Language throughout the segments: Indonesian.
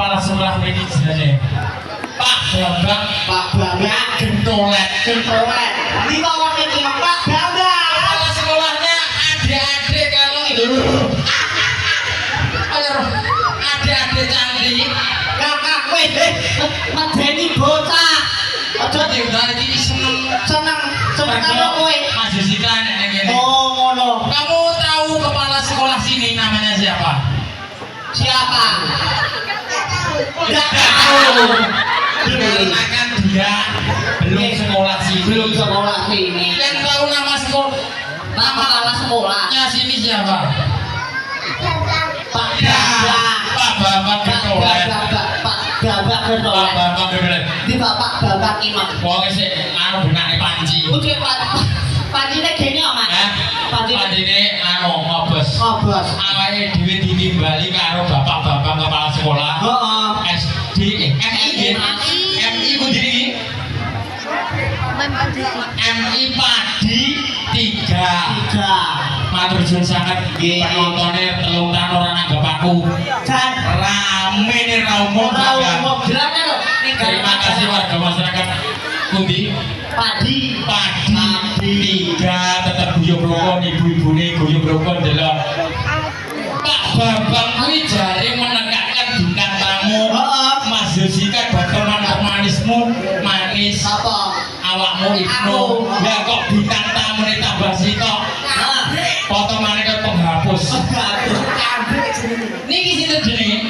kepala sekolah ini jenenge Pak Bambang Gentolet. Di bawah ini Pak Bambang. Kepala sekolahnya adik-adik kalau itu. Adik-adik cantik. Kakak kowe medeni bocah. Aja Tinggal iki seneng karo kowe. Mas Jessica nek ngene. Oh, ngono. Kamu tahu kepala sekolah sini namanya siapa? Siapa? Enggak tahu. Dikarenakan dia belum sekolah sini. Belum sekolah sini. Yang tahu nama sekolah Nama kepala sekolahnya sini siapa? Pak Bambang. Pak Bambang Gentolet. Pak Bambang Pak Gentolet. Bambang Gentolet. Di Bapak Bambang Imam. Wong sik anu benake Panji. Udah Panjine gene kok, Mas. Panjine anu ngobos. Ngobos. Awake dhewe ditimbali karo Bapak Bambang kepala sekolah. Heeh. SD MI ku diri MI Padi 3. Matur suwun sanget penontonnya telung tahun ora nanggap aku. Dan Rame nih raumum. jelasnya loh. Terima kasih warga masyarakat Kundi. Padi 3 tetap guyub rukun, ibu-ibu nih guyub rukun delok. Pak Bambang kuwi jare menegakkan bintang tamu. Mas Jessica teman manismu manis. Apa? Awakmu Ibnu. Ya kok bintang tamu nih tambah sitok. Foto maneka penghapus. Niki sinten jenenge?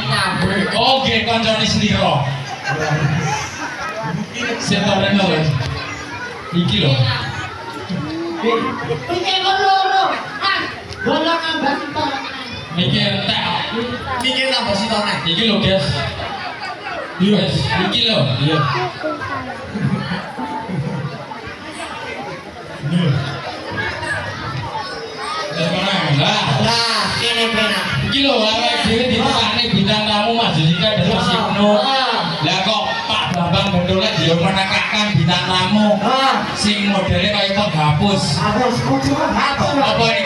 Oh, nggih kancane Slira. Setoreno lho. Iki lho. Iki loro. Golong ambas to. Niki entek. Iki tambah sitone. Iki lho, guys. Iya, iki lho. Iya. Lah, kene penak. Iki lho awake dhewe ditekani bintang tamu Mas Jessica dari Sipno. Lah kok Pak Bambang Gentolet ya menekakkan bintang tamu sing modele kaya penghapus. Aku kudu Apa ini